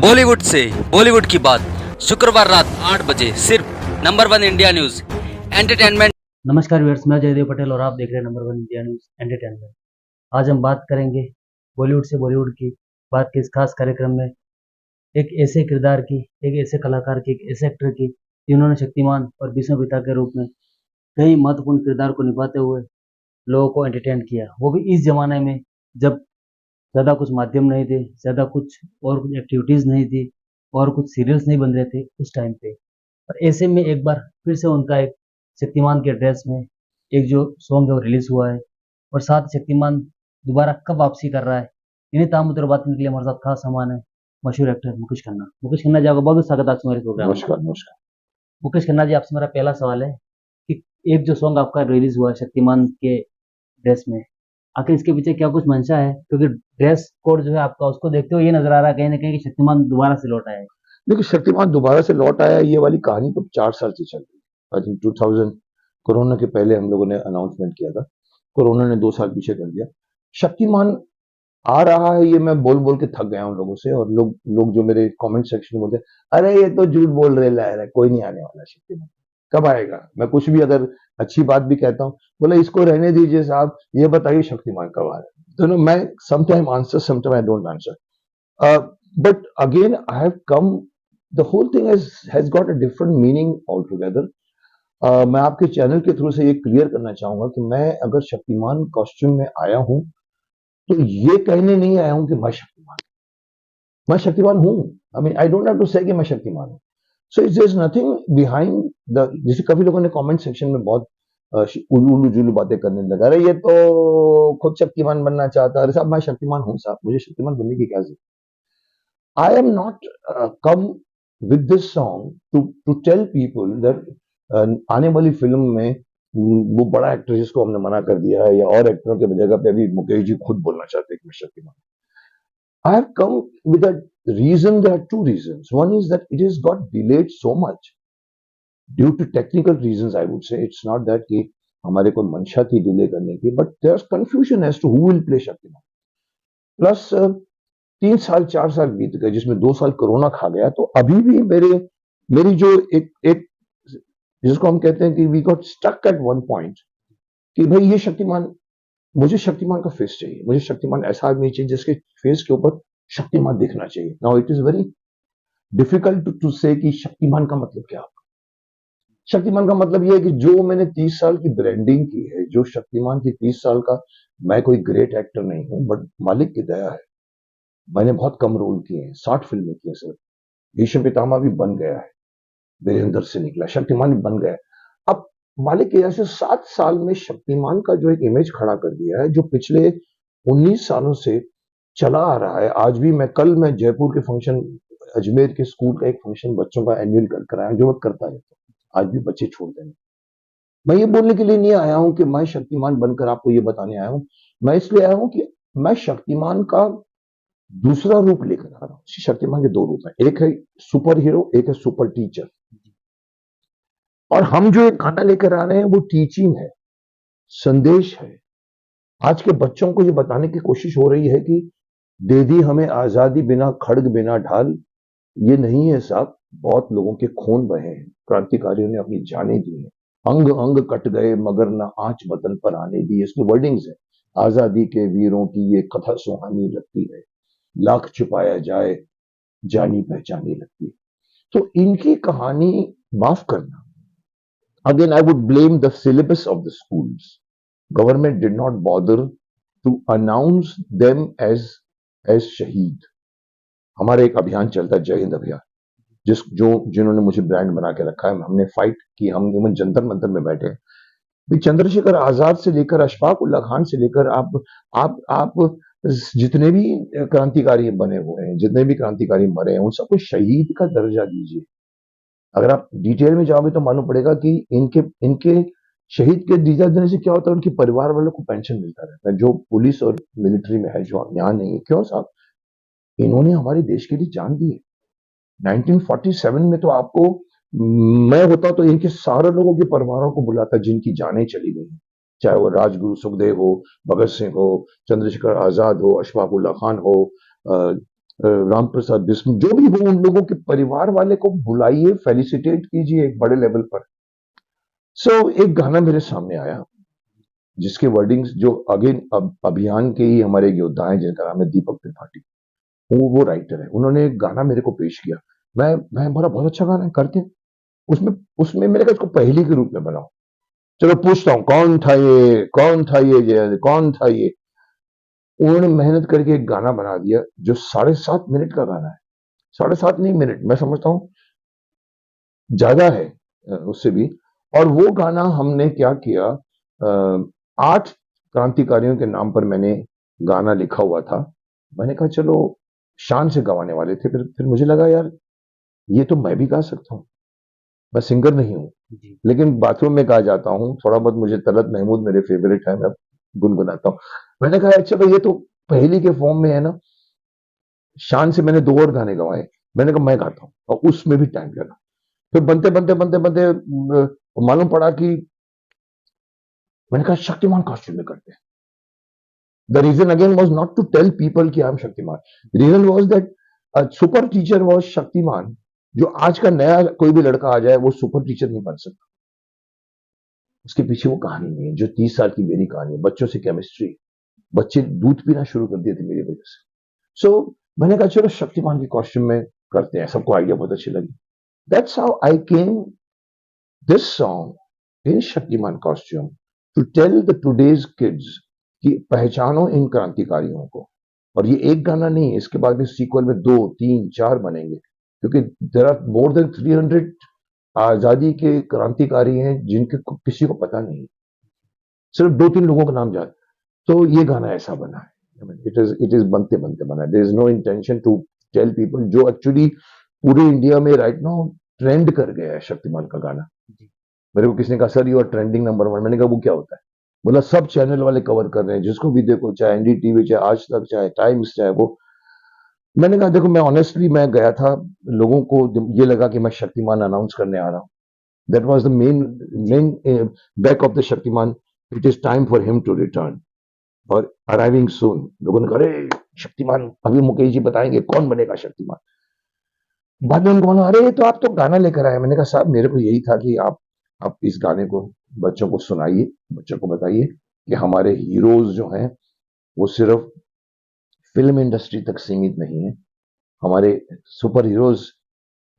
बॉलीवुड से बॉलीवुड की बात शुक्रवार रात 8 बजे सिर्फ नंबर 1 इंडिया न्यूज एंटरटेनमेंट। नमस्कार व्यूअर्स, मैं जयदेव पटेल और आप देख रहे हैं नंबर 1 इंडिया न्यूज एंटरटेनमेंट। आज हम बात करेंगे बॉलीवुड से बॉलीवुड की बात के इस खास कार्यक्रम में एक ऐसे किरदार की, एक ऐसे कलाकार की, एक ऐसे एक्टर की जिन्होंने शक्तिमान और भीष्म पिता के रूप में कई महत्वपूर्ण किरदार को निभाते हुए लोगों को एंटरटेन किया, वो भी इस जमाने में जब ज़्यादा कुछ माध्यम नहीं थे, ज़्यादा कुछ और कुछ एक्टिविटीज़ नहीं थी और कुछ सीरियल्स नहीं बन रहे थे उस टाइम पे। और ऐसे में एक बार फिर से उनका एक शक्तिमान के ड्रेस में एक जो सॉन्ग है वो रिलीज हुआ है और साथ शक्तिमान दोबारा कब वापसी कर रहा है, इन्हीं ताम उतर बात करने के लिए हमारे साथ खास सामान है मशहूर एक्टर मुकेश खन्ना। मुकेश खन्ना जी, आपका बहुत बहुत स्वागत है आपसे हमारे प्रोग्राम में। नमस्कार नमस्कार। मुकेश खन्ना जी, आपसे मेरा पहला सवाल है कि एक जो सॉन्ग आपका रिलीज हुआ है शक्तिमान के ड्रेस में, आखिर इसके पीछे क्या कुछ मंशा है? क्योंकि ड्रेस कोड जो है आपका, उसको देखते हुए ये नजर आ रहा है कहीं ना कहीं कि शक्तिमान दोबारा से लौट आया है। देखिए, शक्तिमान दोबारा से लौट आया, ये वाली कहानी तो 4 साल से चल रही है। आई थिंक 2000 कोरोना के पहले हम लोगों ने अनाउंसमेंट किया था। कोरोना ने 2 साल पीछे कर दिया। शक्तिमान आ रहा है, ये मैं बोल बोल के थक गया हूं लोगों से। और लोग लोग जो मेरे कमेंट सेक्शन में बोलते हैं, अरे ये तो झूठ बोल रहे, ला रहा है, कोई नहीं आने वाला शक्तिमान, कब आएगा? मैं कुछ भी अगर अच्छी बात भी कहता हूँ, बोले इसको रहने दीजिए साहब, ये बताइए शक्तिमान कब आ रहा है। तो मैं sometime answer, sometime I don't answer. But again, I have come. The whole thing has got a different meaning altogether. मैं आपके चैनल के थ्रू से ये क्लियर करना चाहूंगा कि मैं अगर शक्तिमान कॉस्ट्यूम में आया हूं तो ये कहने नहीं आया हूं कि मैं शक्तिमान हूं। I mean, I don't have to say कि मैं शक्तिमान हूं। So it's there is nothing behind the, जैसे कभी लोगों ने कमेंट सेक्शन में बहुत उल्लू जुल्लू बातें करने लगा, अरे ये तो खुद शक्तिमान बनना चाहता है। अरे साहब, मैं शक्तिमान हूं साहब, मुझे शक्तिमान बनने की क्या जरूरत? I am not come with this song to tell people that आने वाली फिल्म में वो बड़ा एक्टर जिसको हमने मना कर दिया है या और एक्टरों के जगह पे अभी मुकेश जी खुद बोलना चाहते हैं कि मैं Shaktimaan. I have come with a reason. There are 2 reasons. One is that it has got delayed so much due to technical reasons. I would say it's not that कि हमारे कोई मंशा थी डिले करने की, but there's confusion as to who will play Shaktimaan. Plus 3 साल 4 साल बीत गए, जिसमें 2 साल कोरोना खा गया। तो अभी भी मेरी जो एक एक जिसको हम कहते हैं कि we got stuck at one point कि भाई ये शक्तिमान, मुझे शक्तिमान का फेस चाहिए। मुझे शक्तिमान ऐसा आदमी चाहिए जिसके फेस के ऊपर शक्तिमान दिखना चाहिए। Now it is very difficult to say कि शक्तिमान का मतलब क्या। शक्तिमान का मतलब ये है कि जो मैंने 30 साल की ब्रांडिंग की है, जो शक्तिमान की 30 साल का, मैं कोई ग्रेट एक्टर नहीं हूं, बट मालिक की दया है, मैंने बहुत कम रोल किए हैं, 60 फिल्में की हैं सिर्फ। भीष्म पितामह भी बन गया है, वीरेंद्र से निकला, शक्तिमान भी बन गया है। अब मालिक की वजह से 7 साल में शक्तिमान का जो एक इमेज खड़ा कर दिया है, जो पिछले 19 सालों से चला आ रहा है। आज भी मैं जयपुर के फंक्शन, अजमेर के स्कूल का एक फंक्शन बच्चों का एनुअल कर आया, जो मैं करता रहता हूँ। आज भी बच्चे छोड़ते नहीं। मैं ये बोलने के लिए नहीं आया हूं कि मैं शक्तिमान बनकर आपको ये बताने आया हूं। मैं इसलिए आया हूं कि मैं शक्तिमान का दूसरा रूप लेकर आ रहा हूं। शक्तिमान के 2 रूप हैं, एक है सुपर हीरो, एक है सुपर टीचर। और हम जो एक गाना लेकर आ रहे हैं वो टीचिंग है, संदेश है। आज के बच्चों को ये बताने की कोशिश हो रही है कि दे दी हमें आजादी बिना खड़ग बिना ढाल, ये नहीं है साहब, बहुत लोगों के खून बहे हैं, क्रांतिकारियों ने अपनी जानें दी हैं, अंग अंग कट गए मगर न आंच वतन पर आने दी। इसकी वर्डिंग्स है, आजादी के वीरों की ये कथा सुहानी लगती है, लाख छुपाया जाए जानी पहचानी लगती है। तो इनकी कहानी, माफ करना, again I would blame the syllabus of the schools. Government did not bother to announce them as शहीद। हमारा एक अभियान चलता है, जय हिंद अभियान, जिन्होंने मुझे ब्रांड बना के रखा है। हमने फाइट की, हम इवन जंतर मंतर में बैठे हैं। चंद्रशेखर आजाद से लेकर अशफाक उल्ला खान से लेकर आप जितने भी क्रांतिकारी बने हुए हैं, जितने भी क्रांतिकारी मरे हैं, उन सबको शहीद का दर्जा दीजिए। अगर आप डिटेल में जाओगे तो मालूम पड़ेगा कि इनके शहीद के दर्जा देने से क्या होता है, उनके परिवार वालों को पेंशन मिलता रहता है, जो पुलिस और मिलिट्री में है, जो यहाँ नहीं है। क्यों साहब? इन्होंने हमारे देश के लिए जान दी है। 1947 में तो आपको, मैं होता तो इनके सारे लोगों के परिवारों को बुलाता जिनकी जानें चली गई, चाहे वो राजगुरु सुखदेव हो, भगत सिंह हो, चंद्रशेखर आजाद हो, अशफाक उल्ला खान हो, राम प्रसाद बिस्मिल, जो भी हो, उन लोगों के परिवार वाले को बुलाइए, फेलिसिटेट कीजिए एक बड़े लेवल पर। सो एक गाना मेरे सामने आया जिसके वर्डिंग्स, जो अगेन अभियान के ही हमारे एक योद्धा हैं जिनका नाम है दीपक त्रिपाठी, वो राइटर है, उन्होंने एक गाना मेरे को पेश किया। मैं बोला बहुत अच्छा गाना है, करते हैं। उसमें उसमें मैंने कहा इसको पहेली के रूप में बनाओ, चलो पूछता हूँ कौन था ये, कौन था ये, कौन था ये। उन्होंने मेहनत करके एक गाना बना दिया जो 7.5 मिनट का गाना है। 7.5 नहीं मिनट, मैं समझता हूँ ज्यादा है उससे भी। और वो गाना हमने क्या किया, 8 क्रांतिकारियों के नाम पर मैंने गाना लिखा हुआ था। मैंने कहा चलो, शान से गवाने वाले थे, फिर मुझे लगा यार ये तो मैं भी गा सकता हूँ, मैं सिंगर नहीं हूँ, जी। लेकिन बाथरूम में गा जाता हूँ थोड़ा बहुत। मुझे तलत महमूद मेरे फेवरेट है, मैं गुनगुनाता हूँ। मैंने कहा अच्छा भाई ये तो पहेली के फॉर्म में है ना। शान से मैंने 2 और गाने गवाए। मैंने कहा मैं गाता हूँ, और उसमें भी टाइम लगा। फिर बनते बनते बनते बनते मालूम पड़ा कि, मैंने कहा शक्तिमान कॉस्ट्यूम में करते हैं। The reason again was not to tell people कि I am Shaktimaan, reason was that super teacher was Shaktimaan. जो आज का नया कोई भी लड़का आ जाए वो सुपर टीचर नहीं बन सकता, उसके पीछे वो कहानी नहीं है जो 30 साल की मेरी कहानी है। बच्चों से केमिस्ट्री, बच्चे दूध पीना शुरू कर दिए थे मेरी वजह से। सो मैंने कहा चलो शक्तिमान के कॉस्ट्यूम में करते हैं, सबको आइडिया बहुत अच्छी लगी। That's how I came this song in Shaktimaan costume, to tell the today's kids कि पहचानो इन क्रांतिकारियों को। और ये एक गाना नहीं, इसके बाद भी सीक्वल में 2, 3, 4 बनेंगे, क्योंकि देर आर मोर देन 300 आजादी के क्रांतिकारी हैं जिनके किसी को पता नहीं, सिर्फ 2-3 लोगों का नाम जान। तो ये गाना ऐसा बना है, इट इज बनते बनते बना है। There is no intention to tell people, जो एक्चुअली पूरे इंडिया में राइट नाउ ट्रेंड कर गया है शक्तिमान का गाना। जी। मेरे को किसी ने कहा sir you are trending number 1। मैंने कहा वो क्या होता है? बोला सब चैनल वाले कवर कर रहे हैं, जिसको भी देखो, चाहे एनडीटीवी, चाहे आज तक, चाहे टाइम्स, चाहे वो। मैंने कहा देखो, मैं ऑनेस्टली मैं गया था, लोगों को ये लगा कि मैं शक्तिमान अनाउंस करने आ रहा हूँ। That was the main back of the Shaktimaan, it is time for him to return और अराइविंग सून। लोगों ने कहा अरे शक्तिमान, अभी मुकेश जी बताएंगे कौन बनेगा शक्तिमान। बाद में उनको बोला अरे तो आप तो गाना लेकर आए। मैंने कहा साहब मेरे को यही था कि आप इस गाने को बच्चों को सुनाइए, बच्चों को बताइए कि हमारे हीरोज जो हैं वो सिर्फ फिल्म इंडस्ट्री तक सीमित नहीं है। हमारे सुपर हीरोज,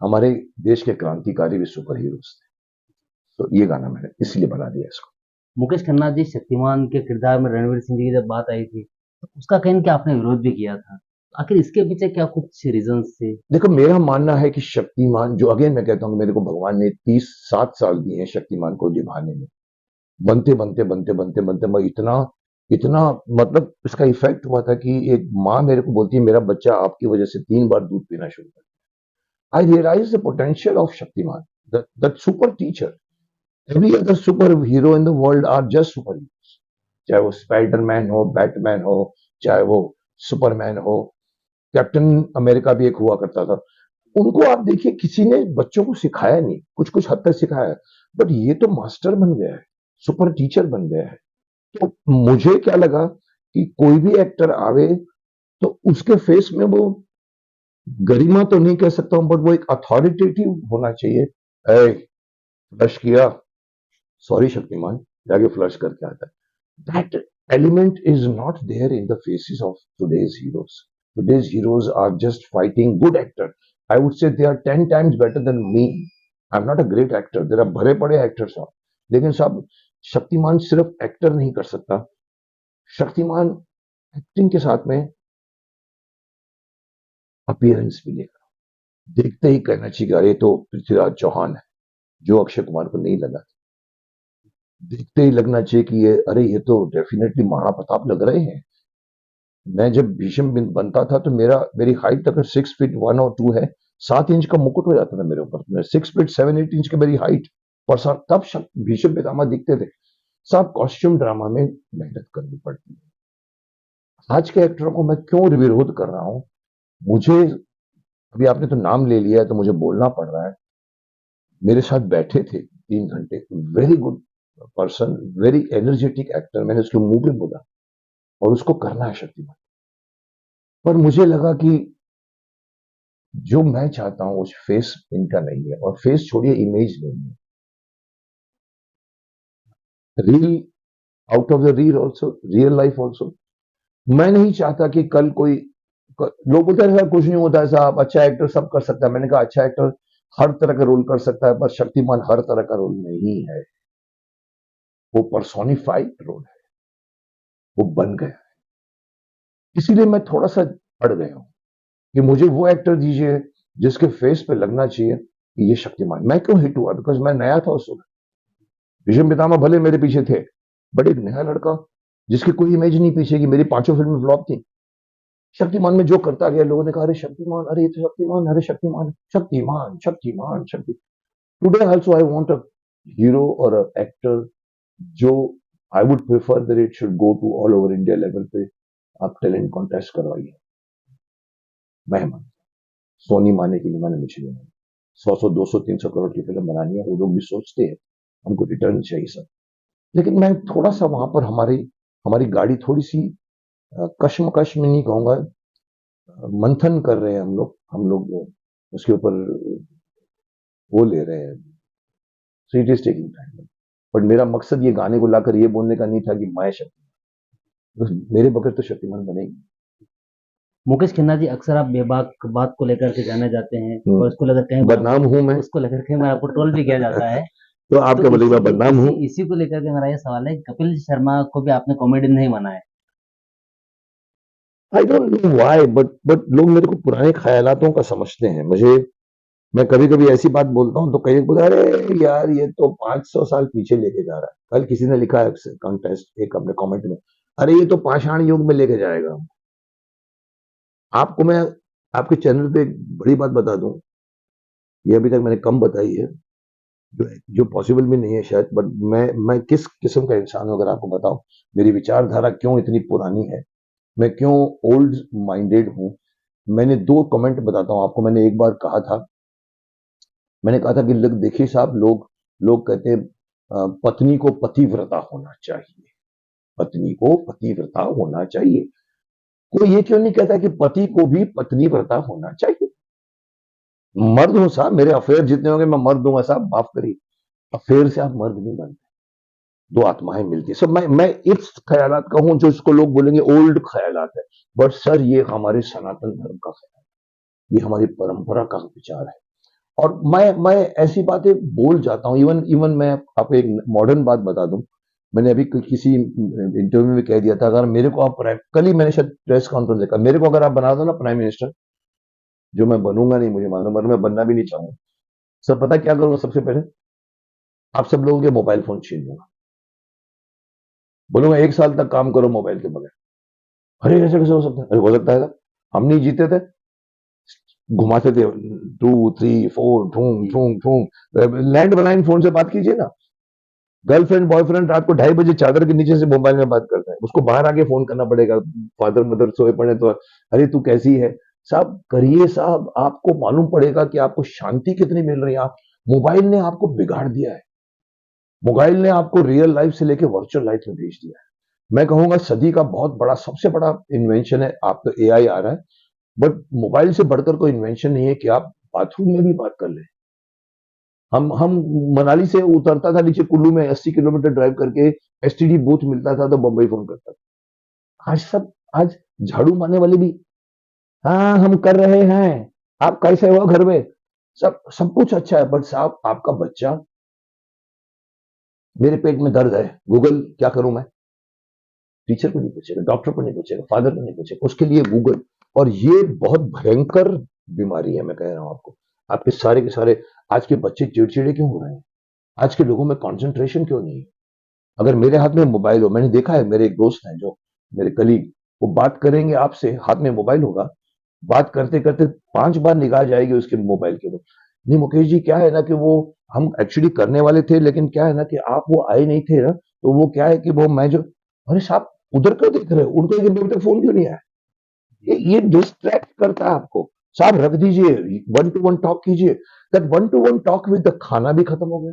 हमारे देश के क्रांतिकारी भी सुपर हीरोज थे। तो ये गाना मैंने इसलिए बना दिया इसको। मुकेश खन्ना जी, शक्तिमान के किरदार में रणवीर सिंह जी की जब बात आई थी, तो उसका कहीं न कहीं आपने विरोध भी किया था। आखिर इसके पीछे क्या कुछ रीज़न्स थे? देखो मेरा मानना है कि शक्तिमान, जो अगेन मैं कहता हूँ मेरे को भगवान ने 30-7 साल दिए हैं शक्तिमान को निभाने में। बनते बनते बनते बनते बनते मैं इतना इतना मतलब इसका इफेक्ट हुआ था कि एक माँ मेरे को बोलती है मेरा बच्चा आपकी वजह से 3 बार दूध पीना शुरू कर दिया। I realise the potential of Shaktimaan, that super teacher. Every other super hero in the world are just super heroes, चाहे वो स्पाइडरमैन हो, बैटमैन हो, चाहे वो सुपरमैन हो, कैप्टन अमेरिका भी एक हुआ करता था। उनको आप देखिए किसी ने बच्चों को सिखाया नहीं, कुछ कुछ हद तक सिखाया है, बट ये तो मास्टर बन गया है, सुपर टीचर बन गया है। तो मुझे क्या लगा कि कोई भी एक्टर आवे तो उसके फेस में वो गरिमा तो नहीं कह सकता हूं, बट वो एक अथॉरिटेटिव होना चाहिए। ए, फ्लश किया, सॉरी शक्तिमान, जाके फ्लश करके आता है। That element is not there in the faces of today's heroes. Today's heroes are just fighting good actor. I would say they are 10 times better than me. I am not a great actor, there are भरे पड़े actors हैं, लेकिन साहब शक्तिमान सिर्फ actor नहीं कर सकता। Shaktimaan acting के साथ में अपीयरेंस भी लेगा। देखते ही कहना चाहिए कि अरे तो पृथ्वीराज चौहान है, जो अक्षय कुमार को नहीं लगा। देखते ही लगना चाहिए कि ये अरे ये तो डेफिनेटली महाराणा प्रताप लग रहे हैं। मैं जब भीष्म बनता था तो मेरी हाइट अगर 6 फीट 1 और 2 है, 7 इंच का मुकुट हो जाता था मेरे ऊपर। 6 फीट 7-8 इंच की मेरी हाइट, और तब भीष्म पितामह दिखते थे। सब कॉस्ट्यूम ड्रामा में मेहनत करनी पड़ती है। आज के एक्टरों को मैं क्यों विरोध कर रहा हूं, मुझे अभी आपने तो नाम ले लिया है तो मुझे बोलना पड़ रहा है। मेरे साथ बैठे थे 3 घंटे, very good person, very energetic actor, मैंने उसके मुंह पे बोला और उसको करना है शक्तिमान। पर मुझे लगा कि जो मैं चाहता हूं उस फेस इनका नहीं है, और फेस छोड़िए इमेज नहीं है। Reel out of the reel also, real life also. मैं नहीं चाहता कि कल कोई लोग बोलते हैं साहब कुछ नहीं होता है साहब, अच्छा एक्टर सब कर सकता है। मैंने कहा अच्छा एक्टर हर तरह का रोल कर सकता है, पर शक्तिमान हर तरह का रोल नहीं है। वो पर्सोनिफाइड रोल है, वो बन गया। इसीलिए मैं थोड़ा सा अड़ गया हूं कि मुझे वो एक्टर दीजिए जिसके फेस पे लगना चाहिए कि ये शक्तिमान। मैं क्यों हिट हुआ? बिकॉज मैं नया था उस वक्त। भीष्म पितामह भले मेरे पीछे थे, बट एक नया लड़का जिसकी कोई इमेज नहीं पीछे की, मेरी 5 फिल्में फ्लॉप थी। शक्तिमान में जो करता गया, लोगों ने कहा अरे शक्तिमान, अरे ये तो शक्तिमान, अरे Shaktimaan, Shaktimaan, Shaktimaan, Shakti. Today also I want a hero और अ एक्टर जो I would prefer that it should go to all over India level पे। आप टैलेंट कॉन्टेस्ट करवाइए, मैं मानता हूं। सोनी माने की नहीं माने मुझे नहीं माने। 100 200 300 करोड़ की फिल्म बनानी है, वो लोग भी सोचते हैं हमको रिटर्न चाहिए सर। लेकिन मैं थोड़ा सा वहां पर हमारी हमारी गाड़ी थोड़ी सी कश्मकश में नहीं कहूंगा, मंथन कर रहे हैं हम लोग उसके ऊपर वो ले रहे हैं। So it is taking time. But मेरा मकसद ये गाने को लाकर ये बोलने का नहीं था कि मैं शक्तिमान, मेरे बगैर तो शक्तिमान बनेगी। मुकेश खन्ना जी, अक्सर आप बेबाक बात को लेकर के जाने जाते हैं और उसको लेकर कहीं बदनाम हूं मैं। उसको लेकर के मैं आपको ट्रोल भी किया जाता है। तो आप क्या बोलेंगे, मैं बदनाम हूं? इसी को लेकर के मेरा ये सवाल है कि कपिल शर्मा को भी आपने कॉमेडी नहीं माना है। I don't know why, but लोग मेरे को पुराने ख्यालातों का समझते हैं। मुझे मैं कभी कभी ऐसी बात बोलता हूँ तो कई बोलते हैं, अरे यार ये तो 500 साल पीछे लेके जा रहा है। कल किसी ने लिखा है कॉन्टेस्ट एक अपने कमेंट में, अरे ये तो पाषाण युग में लेके जाएगा। आपको मैं आपके चैनल पे एक बड़ी बात बता दूं, ये अभी तक मैंने कम बताई है, जो पॉसिबल भी नहीं है शायद, बट मैं किस किस्म का इंसान हूं अगर आपको बताऊं, मेरी विचारधारा क्यों इतनी पुरानी है, मैं क्यों ओल्ड माइंडेड हूं। मैंने 2 कमेंट बताता हूं आपको। मैंने कहा था कि लोग देखिए साहब, लोग लोग कहते हैं पत्नी को पतिव्रता होना चाहिए, पत्नी को पतिव्रता होना चाहिए। कोई ये क्यों नहीं कहता कि पति को भी पत्नी व्रता होना चाहिए? मर्द हूं साहब, मेरे अफेयर जितने होंगे मैं मर्द दूंगा साहब, माफ करिए। अफेयर से आप मर्द नहीं बनते, 2 आत्माएं मिलती है। सब मैं इस ख्यालात का हूं जो इसको लोग बोलेंगे ओल्ड ख्यालात है, बट सर ये हमारे सनातन धर्म का ख्याल है, ये हमारी परंपरा का विचार है। और मैं ऐसी बातें बोल जाता हूं। इवन इवन मैं आपको एक मॉडर्न बात बता दूं, मैंने अभी किसी इंटरव्यू में कह दिया था, अगर मेरे को आप कल ही मैंने शायद प्रेस कॉन्फ्रेंस देखा, मेरे को अगर आप बना दो ना प्राइम मिनिस्टर, जो मैं बनूंगा नहीं मुझे मालूम, और मैं बनना भी नहीं चाहूंगा सर, पता क्या करूंगा? सबसे पहले आप सब लोगों के मोबाइल फोन छीन लूंगा, बोलूंगा 1 साल तक काम करो मोबाइल के बगैर। अरे ऐसे कैसे हो सकता है? अरे हो सकता है, हम नहीं जीते थे, घुमाते थे 2 3 4 ठूंग ठूंग ठूंग। लैंड लाइन फोन से बात कीजिए ना, गर्लफ्रेंड बॉयफ्रेंड रात को 2:30 बजे चादर के नीचे से मोबाइल में बात करते हैं, उसको बाहर आके फोन करना पड़ेगा। फादर मदर सोए पड़े तो अरे तू कैसी है? साहब करिए साहब, आपको मालूम पड़ेगा कि आपको शांति कितनी मिल रही है। आप मोबाइल ने आपको बिगाड़ दिया है, मोबाइल ने आपको रियल लाइफ से लेकर वर्चुअल लाइफ में भेज दिया है। मैं कहूंगा सदी का बहुत बड़ा सबसे बड़ा इन्वेंशन है। आप तो एआई आ रहा है, बट मोबाइल से बढ़कर कोई इन्वेंशन नहीं है कि आप बाथरूम में भी बात कर लें। हम मनाली से उतरता था नीचे कुल्लू में 80 किलोमीटर ड्राइव करके, एसटीडी बूथ मिलता था तो बंबई फोन करता था। आज झाड़ू मारने वाले भी, हाँ हम कर रहे हैं, आप कैसे हो घर में, सब कुछ अच्छा है, बट साहब आपका बच्चा, मेरे पेट में दर्द है, गूगल क्या करूं मैं? टीचर को नहीं पूछेगा, डॉक्टर को नहीं पूछेगा, फादर को नहीं पूछेगा, उसके लिए गूगल। और ये बहुत भयंकर बीमारी है, मैं कह रहा हूं आपको। आपके सारे के सारे आज के बच्चे चिड़चिड़े क्यों हो रहे हैं? आज के लोगों में कंसंट्रेशन क्यों नहीं है? अगर मेरे हाथ में मोबाइल हो, मैंने देखा है, मेरे एक दोस्त हैं जो मेरे कलीग, वो बात करेंगे आपसे, हाथ में मोबाइल होगा, बात करते करते 5 बार निगाह जाएगी उसके मोबाइल के ऊपर। नहीं मुकेश जी, क्या है ना कि वो हम एक्चुअली करने वाले थे, लेकिन क्या है ना कि आप वो आए नहीं थे ना, तो वो क्या है कि वो मैं जो, अरे साहब उधर क्यों देख रहे हो, उनको एक अभी तक फोन क्यों नहीं आया? ये डिस्ट्रैक्ट करता है आपको। साहब रख दीजिए, 1 to 1 टॉक कीजिए। That 1 to 1 talk with the खाना भी खत्म हो गया।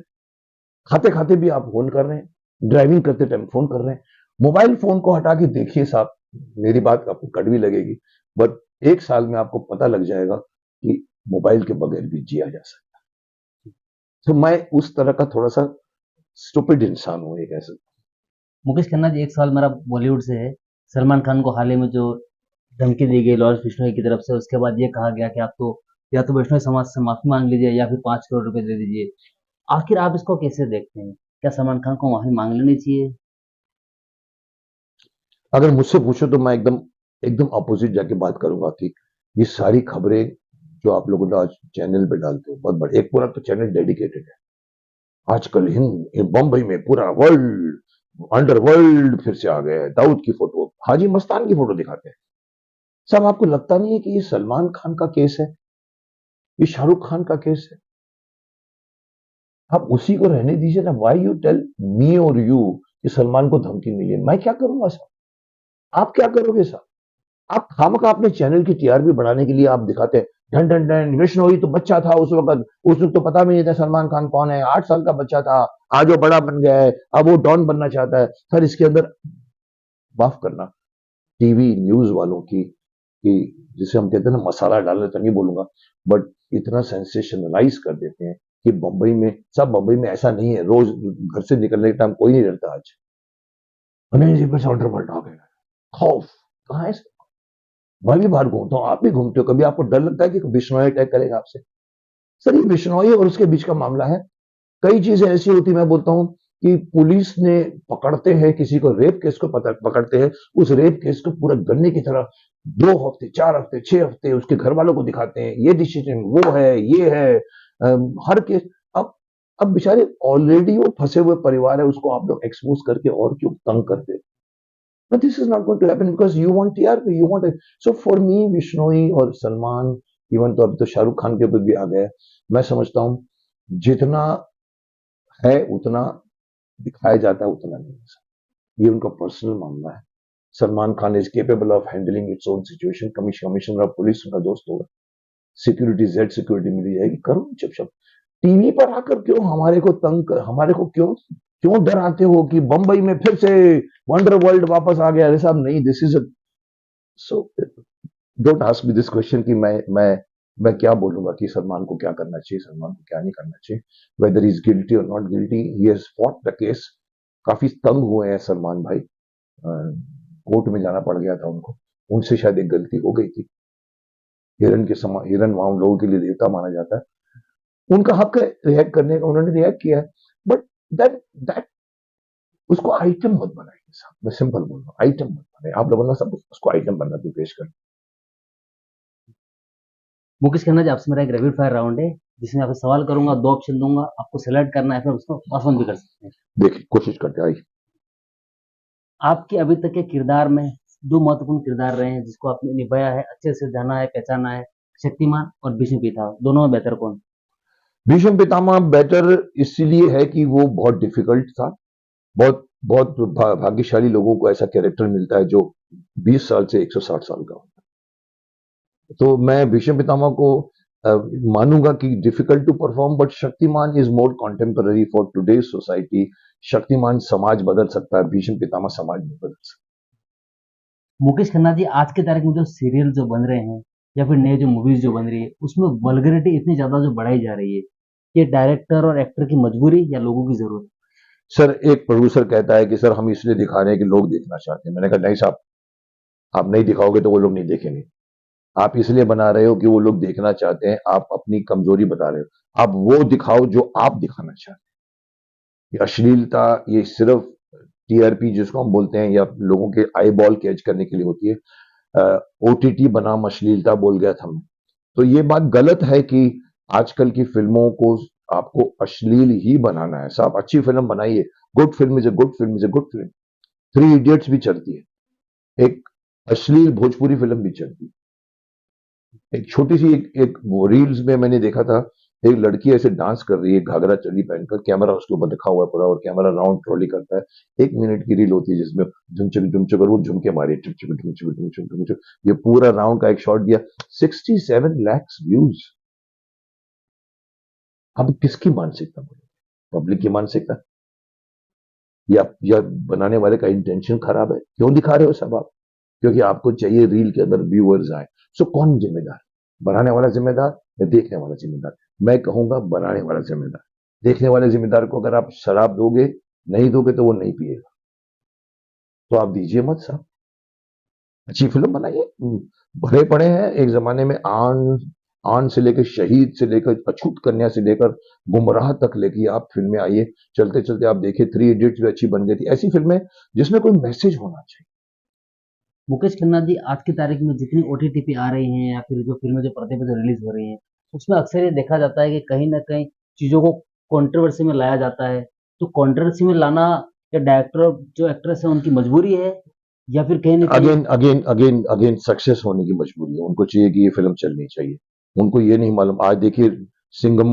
खाते खाते भी आप फोन कर रहे हैं, ड्राइविंग करते टाइम फोन कर रहे हैं। मोबाइल फोन को हटा के देखिए साहब, मेरी बात आपको कड़वी लगेगी, बट 1 साल में आपको पता लग जाएगा कि मोबाइल के बगैर भी जिया जा सकता है। तो मैं उस तरह का थोड़ा सा स्टूपिड इंसान हूं, एक ऐसा। मुकेश खन्ना जी, एक सवाल मेरा बॉलीवुड से है। सलमान खान को हाल ही में जो धमकी दी गई लॉरेंस बिश्नोई की तरफ से, उसके बाद ये कहा गया कि आप तो या तो बिश्नोई समाज से माफी मांग लीजिए या फिर 5 करोड़ रुपए दे दीजिए। आखिर आप इसको कैसे देखते हैं? क्या सलमान खान को माफी मांग लेनी चाहिए? अगर मुझसे पूछो तो मैं एकदम एकदम अपोजिट जाके बात करूंगा कि ये सारी खबरें जो आप लोगों ने आज चैनल पे डालते हो, बहुत बड़े, एक पूरा तो चैनल डेडिकेटेड है आजकल हिंद बम्बई में पूरा वर्ल्ड अंडरवर्ल्ड फिर से आ गया है। दाऊद की फोटो, हाजी मस्तान की फोटो दिखाते हैं। सब आपको लगता नहीं है कि ये सलमान खान का केस है, ये शाहरुख खान का केस है? आप उसी को रहने दीजिए ना। वाई यू टेल मी और यू कि सलमान को धमकी मिली है? मैं क्या करूंगा साहब? आप क्या करोगे साहब? आप खामखा अपने चैनल की टीआरपी बढ़ाने के लिए आप दिखाते हैं ढन ढन ढन, विष्णु तो बच्चा था उस वक्त, उस वक्त तो पता भी नहीं था सलमान खान कौन है, 8 साल का बच्चा था, आज वो बड़ा बन गया है, अब वो डॉन बनना चाहता है। सर इसके अंदर माफ करना, टीवी न्यूज वालों की कि जिसे हम कहते हैं ना मसाला डालने तो नहीं बोलूंगा, बट इतना सेंसेशनलाइज कर देते हैं कि बंबई में, सब बंबई में ऐसा नहीं है, रोज घर से निकलने के टाइम कोई नहीं डरता आज। नहीं जी बस ऑर्डर पलटा गया, खौफ कहाँ है? मैं भी बाहर घूमता हूँ, आप भी घूमते हो, कभी आपको डर लगता है कि बिश्नोई अटैक करेगा आपसे? सर ये बिश्नोई और उसके बीच का मामला है। कई चीजें ऐसी होती, मैं बोलता हूं कि पुलिस ने पकड़ते हैं किसी को, रेप केस को पकड़ते हैं, उस रेप केस को पूरा गन्ने की तरह 2 हफ्ते 4 हफ्ते 6 हफ्ते उसके घर वालों को दिखाते हैं, ये डिसीजन वो है ये है, हर केस। अब बेचारे ऑलरेडी वो फंसे हुए परिवार है, उसको आप लोग एक्सपोज करके और क्यों तंग करते हो? But this is not going to happen because you want TRP, you want it. So for me, Bishnoi और सलमान, इवन तो अब तो शाहरुख खान के ऊपर भी आ गया है, मैं समझता हूं जितना है उतना दिखाया जाता है उतना नहीं है। ये उनका पर्सनल मामला है। Salman Khan is capable of handling its own situation. Commissioner of police उनका दोस्त होगा, सिक्योरिटी जेड सिक्योरिटी मिली जाएगी, करो चुपचाप। टीवी पर आकर क्यों हमारे को तंग कर, हमारे को क्यों क्यों डराते हो कि बंबई में फिर से वंडर वर्ल्ड वापस आ गया? अरे साहब नहीं, this is a, so don't ask me this question कि मैं क्या बोलूंगा कि सलमान को क्या करना चाहिए, सलमान को क्या नहीं करना चाहिए, वेदर इज गिल्टी और not guilty. He has fought the case. काफी तंग हुए हैं सलमान भाई, कोर्ट में जाना पड़ गया था उनको, उनसे शायद एक गलती हो गई थी। हिरन के समान, हिरन वहां लोगों के लिए देवता माना जाता है, उनका हक है रिएक्ट करने का, उन्होंने रिएक्ट किया है। बट दैट दैट उसको आइटम मत बनाइए साहब, मैं सिंपल बोल रहा हूँ, आइटम मत बनाइए। आप लोगों ने सब उसको आइटम बना के पेश कर। मुकेश खन्ना जी, आपसे मेरा एक रैपिड फायर राउंड है जिसमें आपसे सवाल करूंगा, 2 ऑप्शन दूंगा, आपको सेलेक्ट करना है, फिर उसको पसंद भी कर सकते हैं। देखिए कोशिश करते आई। आपके अभी तक के किरदार में दो महत्वपूर्ण किरदार रहे हैं जिसको आपने निभाया है, अच्छे से जाना है, पहचाना है, शक्तिमान और भीष्म पितामह, दोनों में बेहतर कौन? भीष्म पितामह बेटर इसलिए है कि वो बहुत डिफिकल्ट था। बहुत बहुत भाग्यशाली लोगों को ऐसा कैरेक्टर मिलता है जो 20 साल से 160 साल का होता है। तो मैं भीष्म पितामह को मानूंगा कि difficult to perform, but Shaktimaan is more contemporary for today's society. Shaktimaan समाज बदल सकता है, भीष्म पितामह समाज नहीं बदल सकता। मुकेश खन्ना जी, आज के तारीख में जो सीरियल जो बन रहे हैं या फिर नए जो मूवीज जो बन रही है, उसमें वल्गरिटी इतनी ज्यादा जो बढ़ाई जा रही है, ये डायरेक्टर और एक्टर की मजबूरी या लोगों की जरूरत? सर एक प्रोड्यूसर कहता है कि सर हम इसलिए दिखा रहे हैं कि लोग देखना चाहते हैं। मैंने कहा नहीं साहब, आप नहीं दिखाओगे तो वो लोग नहीं देखेंगे। आप इसलिए बना रहे हो कि वो लोग देखना चाहते हैं, आप अपनी कमजोरी बता रहे हो। आप वो दिखाओ जो आप दिखाना चाहते हैं। ये अश्लीलता, ये सिर्फ टीआरपी जिसको हम बोलते हैं या लोगों के आई बॉल कैच करने के लिए होती है। ओटीटी बनाम अश्लीलता बोल गया था मैं। तो ये बात गलत है कि आजकल की फिल्मों को आपको अश्लील ही बनाना है। साहब अच्छी फिल्म बनाइए, good film is a good film is a good film. 3 idiots भी चलती है, एक अश्लील भोजपुरी फिल्म भी चलती है। एक छोटी सी एक वो रील्स में मैंने देखा था, एक लड़की ऐसे डांस कर रही है घाघरा चोली पहनकर, कैमरा उसके ऊपर रखा हुआ है पूरा और कैमरा राउंड ट्रॉली करता है। 1 मिनट की रील होती है जिसमें झुमचुक और वो झुमके मारी, ढुमचुक। ये पूरा राउंड का एक शॉट दिया, 67 lakhs व्यूज। अब किसकी मानसिकता बोले? पब्लिक की मानसिकता या बनाने वाले का इंटेंशन खराब है? क्यों दिखा रहे हो सब आप? क्योंकि आपको चाहिए रील के अंदर व्यूअर्स आए। सो कौन जिम्मेदार? बनाने वाला जिम्मेदार या देखने वाला जिम्मेदार? मैं कहूंगा बनाने वाला जिम्मेदार। देखने वाले जिम्मेदार को अगर आप शराब दोगे, नहीं दोगे तो वो नहीं पिएगा, तो आप दीजिए मत साहब। अच्छी फिल्म बनाइए। भरे पड़े हैं एक जमाने में, आन आन से लेकर शहीद से लेकर अछूत कन्या से लेकर गुमराह तक लेके आप फिल्में आइए। चलते चलते आप देखिए, थ्री इडियट्स भी अच्छी बन गई थी। ऐसी फिल्में जिसमें कोई मैसेज होना चाहिए। मुकेश खन्ना जी, आज की तारीख में जितनी ओटीटी पे आ रही हैं या फिर जो फिल्में जो पर्दे पे जो रिलीज हो रही हैं, उसमें अक्सर ये देखा जाता है कि कहीं ना कहीं चीजों को कंट्रोवर्सी में लाया जाता है। तो कंट्रोवर्सी में लाना या डायरेक्टर जो एक्ट्रेस है उनकी मजबूरी है, या फिर कहीं ना कहीं again again again again success होने की मजबूरी है। उनको चाहिए कि ये फिल्म चलनी चाहिए। उनको ये नहीं मालूम। आज देखिए, सिंघम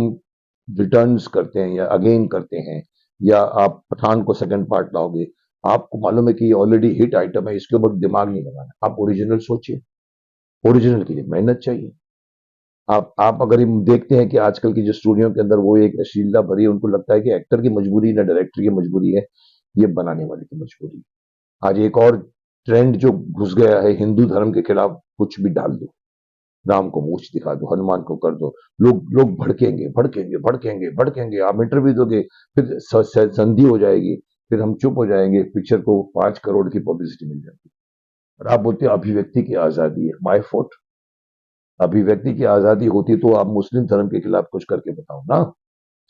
रिटर्न्स करते हैं या अगेन करते हैं, या आप पठान को सेकंड पार्ट लाओगे, आपको मालूम है कि ये ऑलरेडी हिट आइटम है, इसके ऊपर दिमाग नहीं लगाना। आप ओरिजिनल सोचिए। ओरिजिनल के लिए मेहनत चाहिए। आप अगर हम देखते हैं कि आजकल की जो स्टूडियो के अंदर वो एक अश्लीलता भरी है, उनको लगता है कि एक्टर की मजबूरी ना डायरेक्टर की मजबूरी है, ये बनाने वाले की मजबूरी है। आज एक और ट्रेंड जो घुस गया है, हिंदू धर्म के खिलाफ कुछ भी डाल दो, राम को मूछ दिखा दो, हनुमान को कर दो, लोग लोग भड़केंगे भड़केंगे भड़केंगे भड़केंगे। आप इंटरव्यू दोगे, फिर संधि हो जाएगी, फिर हम चुप हो जाएंगे, पिक्चर को 5 करोड़ की पब्लिसिटी मिल जाती है। और आप बोलते हो अभिव्यक्ति की आजादी है। My fought. अभिव्यक्ति की आजादी होती तो आप मुस्लिम धर्म के खिलाफ कुछ करके बताओ ना,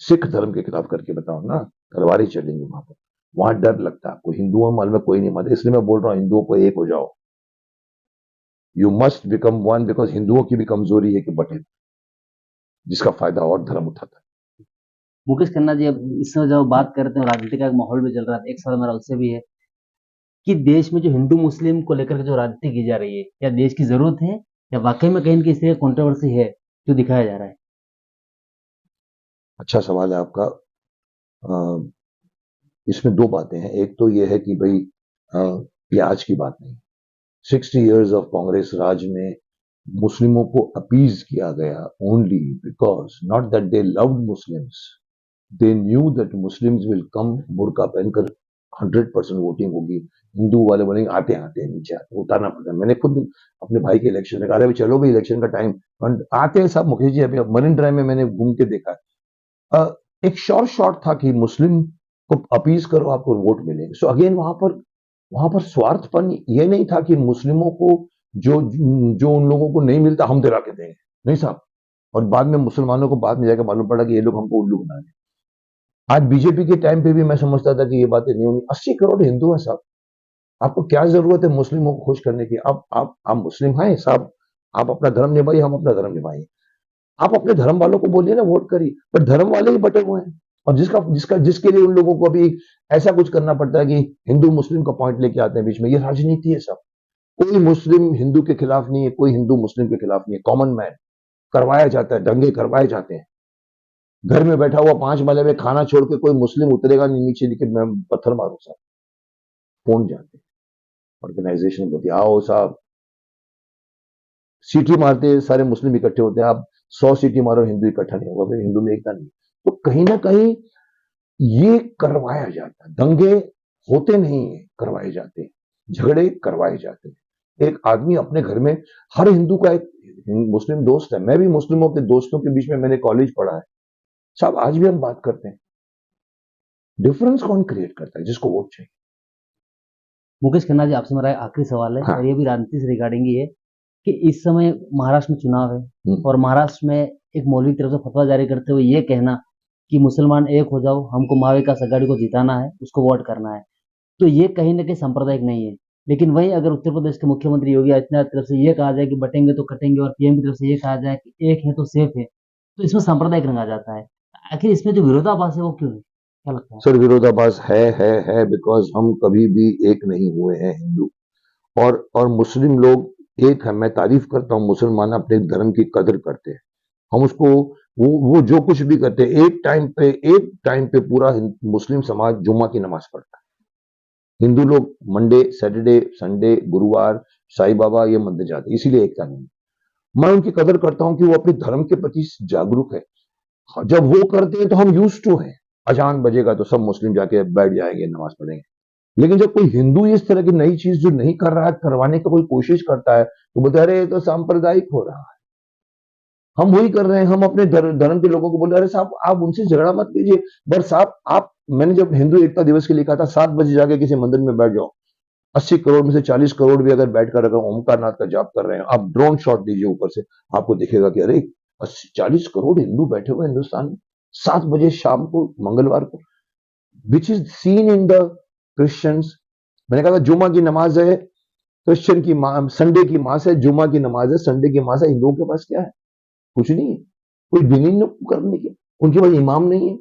सिख धर्म के खिलाफ करके बताओ ना। तलवारें चलेंगी वहां पर। वहां डर लगता है आपको। हिंदुओं माल में कोई नहीं मानता, इसलिए मैं बोल रहा हूं हिंदुओं को एक हो जाओ। You must become one, because हिंदुओं की भी कमजोरी है कि बटे, जिसका फायदा और धर्म उठाता है। मुकेश खन्ना जी, अब इस समय जब बात करते हैं, राजनीति का एक माहौल भी चल रहा है, एक सवाल मेरा उससे भी है कि देश में जो हिंदू मुस्लिम को लेकर के जो राजनीति की जा रही है, क्या देश की जरूरत है, या वाकई में कहीं न कहीं इस तरह की कंट्रोवर्सी है जो दिखाया जा रहा है? अच्छा सवाल है आपका। अ, इसमें दो बातें हैं। एक तो यह है कि भाई, ये आज की बात नहीं। 60 years ऑफ कांग्रेस राज में मुस्लिमों को अपीज किया गया only because not that they loved Muslims, they knew that Muslims will come. बुर्का पहनकर 100% वोटिंग होगी। हिंदू वाले बोलेंगे आते आते हैं, नीचे आते, उतारना पड़ता है। मैंने खुद अपने भाई के इलेक्शन में कहा, अरे चलो भाई इलेक्शन का टाइम आते हैं साहब। मुकेश जी, अभी मरीन ड्राइव में मैंने घूम के देखा। एक शॉर्ट शॉट था कि मुस्लिम को अपीज करो, आपको वोट मिलेंगे। सो अगेन वहां पर स्वार्थपन ये नहीं था कि मुस्लिमों को जो जो उन लोगों को नहीं मिलता हम दिला के देंगे, नहीं साहब। और बाद में मुसलमानों को बाद में जाकर मालूम पड़ा कि ये लोग हमको उल्लू बना रहे। आज बीजेपी के टाइम पे भी मैं समझता था कि ये बातें नहीं होंगी। 80 करोड़ हिंदू हैं साहब, आपको क्या जरूरत है मुस्लिमों को खुश करने की? आप मुस्लिम हैं साहब, आप अपना धर्म निभाइए, हम अपना धर्म निभाइए। आप अपने धर्म वालों को बोलिए ना वोट करिए, पर धर्म वाले ही बटे हुए हैं। और जिसका जिसका जिसके लिए उन लोगों को अभी ऐसा कुछ करना पड़ता है कि हिंदू मुस्लिम का पॉइंट लेके आते हैं बीच में, ये राजनीति है सब। कोई मुस्लिम हिंदू के खिलाफ नहीं है, कोई हिंदू मुस्लिम के खिलाफ नहीं है। कॉमन मैन करवाया जाता है, दंगे करवाए जाते हैं। घर में बैठा हुआ 5 माले में खाना छोड़ के कोई मुस्लिम उतरेगा नहीं नीचे, लेकिन मैं पत्थर मारू साहब। फोन जाते हैं, ऑर्गेनाइजेशन बोलती है आओ साहब, सीटी मारते हैं, सारे मुस्लिम इकट्ठे होते हैं। आप 100 सीटी मारो, हिंदू इकट्ठा नहीं होगा, फिर हिंदू में एकता नहीं। तो कहीं ना कहीं ये करवाया जाता है। दंगे होते नहीं है, करवाए जाते हैं। झगड़े करवाए जाते हैं। एक आदमी अपने घर में, हर हिंदू का एक मुस्लिम दोस्त है। मैं भी मुस्लिमों के दोस्तों के बीच में मैंने कॉलेज पढ़ा है साहब। आज भी हम बात करते हैं। डिफरेंस कौन क्रिएट करता है? जिसको वोट चाहिए। मुकेश खन्ना जी, आपसे मेरा आखिरी सवाल है, हाँ। और ये भी राजनीति से रिगार्डिंग ही है कि इस समय महाराष्ट्र में चुनाव है, और महाराष्ट्र में एक मौलवी की तरफ से फतवा जारी करते हुए ये कहना कि मुसलमान एक हो जाओ, हमको महाविकास आघाड़ी को जिताना है, उसको वोट करना है। तो ये कहीं न कहीं सांप्रदायिक नहीं है। लेकिन वहीं अगर उत्तर प्रदेश के मुख्यमंत्री योगी आदित्यनाथ की तरफ से ये कहा जाए कि बटेंगे तो कटेंगे, और पीएम की तरफ से ये कहा जाए कि एक है तो सेफ है, तो इसमें सांप्रदायिक रंग आ जाता है। आखिर इसमें जो विरोधाभास है वो क्यों है? क्या लगता है? सर, विरोधाभास है बिकॉज हम कभी भी एक नहीं हुए हैं हिंदू और मुस्लिम लोग एक है। मैं तारीफ करता हूं, मुसलमान अपने धर्म की कदर करते हैं। हम उसको, वो जो कुछ भी करते हैं, एक टाइम पे पूरा मुस्लिम समाज जुम्मा की नमाज पढ़ता है। हिंदू लोग मंडे, सैटरडे, संडे, गुरुवार, साईं बाबा, ये मंदिर जाते हैं, इसीलिए एकता नहीं है। मैं उनकी कदर करता हूं कि वो अपने धर्म के प्रति जागरूक है। जब वो करते हैं तो हम यूज टू हैं। अजान बजेगा तो सब मुस्लिम जाके बैठ जाएंगे, नमाज पढ़ेंगे। लेकिन जब कोई हिंदू इस तरह की नई चीज जो नहीं कर रहा है, करवाने की कोई कोशिश करता है, तो बोलते हैं, अरे ये तो सांप्रदायिक हो रहा है। हम वही कर रहे हैं। हम अपने धर्म के लोगों को बोले, अरे साहब आप उनसे झगड़ा मत कीजिए, पर साहब आप, मैंने जब हिंदू एकता दिवस के लिए कहा था 7 बजे जाके किसी मंदिर में बैठ जाओ, 80 करोड़ में से 40 करोड़ भी अगर बैठकर अगर ओमकार नाथ का जाप कर रहे हैं, आप ड्रोन शॉट दीजिए ऊपर से, आपको दिखेगा कि अरे 40 करोड़ हिंदू बैठे हुए हिंदुस्तान में 7 बजे शाम को मंगलवार को, which is seen in the Christians. मैंने कहा था जुमा की नमाज है, क्रिश्चियन की संडे की मास है, जुमा की नमाज है, संडे की मास है, हिंदुओं के पास क्या है? कुछ नहीं है, कोई दिन ही नहीं करने के, उनके पास इमाम नहीं है।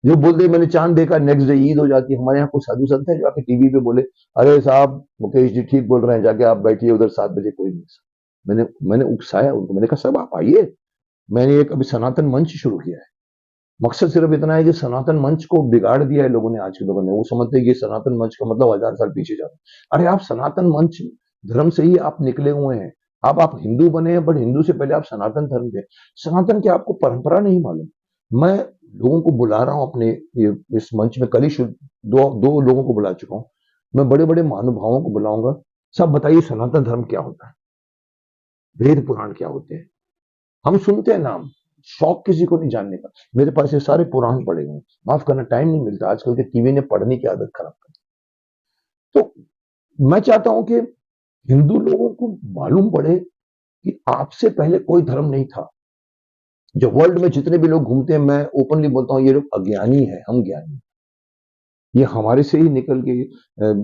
जो बोलते हैं मैंने चांद देखा, नेक्स्ट डे ईद हो जाती है। हमारे यहाँ कुछ साधु संत है जो आके टीवी पे बोले, अरे साहब मुकेश जी ठीक बोल रहे हैं, जाके आप बैठिए उधर 7 बजे कोई नहीं। मैंने उकसाया उनको, मैंने कहा साहब आप आइए, मैंने एक अभी सनातन मंच शुरू किया है। मकसद सिर्फ इतना है कि सनातन मंच को बिगाड़ दिया है लोगों ने, आज के लोगों ने। वो समझते हैं कि सनातन मंच का मतलब 1000 साल पीछे जाना। अरे आप सनातन मंच धर्म से ही आप निकले हुए हैं। आप हिंदू बने हैं, बट हिंदू से पहले आप सनातन धर्म थे। सनातन की आपको परंपरा नहीं मालूम। मैं लोगों को बुला रहा हूं अपने इस मंच में, कल ही दो लोगों को बुला चुका हूं। मैं बड़े बड़े महानुभावों को बुलाऊंगा। सब बताइए सनातन धर्म क्या होता है, वेद पुराण क्या होते हैं। हम सुनते हैं नाम, शौक किसी को नहीं जानने का। मेरे पास ये सारे पुराण पड़े हुए हैं, माफ करना टाइम नहीं मिलता, आजकल के टीवी ने पढ़ने की आदत खराब कर दी। तो मैं चाहता हूं कि हिंदू लोगों को मालूम पड़े कि आपसे पहले कोई धर्म नहीं था। जो वर्ल्ड में जितने भी लोग घूमते हैं, मैं ओपनली बोलता हूं ये लोग अज्ञानी है, हम ज्ञानी। ये हमारे से ही निकल के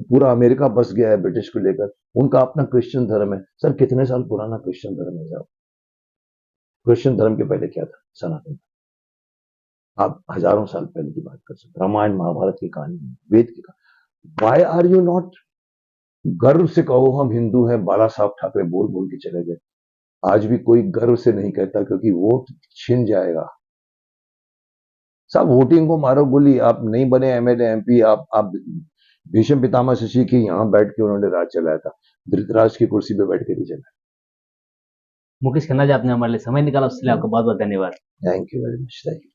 पूरा अमेरिका बस गया है ब्रिटिश को लेकर। उनका अपना क्रिश्चियन धर्म है। सर कितने साल पुराना क्रिश्चियन धर्म है साहब? क्रिश्चियन धर्म के पहले क्या था? सनातन। आप हजारों साल पहले की बात कर सकते, रामायण महाभारत की कहानी, वेद की कहानी। Why are you not? गर्व से कहो हम हिंदू हैं, बाला साहब ठाकरे बोल बोल के चले गए। आज भी कोई गर्व से नहीं कहता, क्योंकि वोट छिन जाएगा। सब वोटिंग को मारो गोली। आप नहीं बने एमएलए एमपी, आप भीष्म पितामह से सीखी, यहां बैठ के उन्होंने राज चलाया था, धृतराज की कुर्सी पे बैठ के नहीं चलाया। मुकेश खन्ना जी, आपने हमारे लिए समय निकाला, उसके लिए आपका बहुत बहुत धन्यवाद। Thank you very much. Thank you.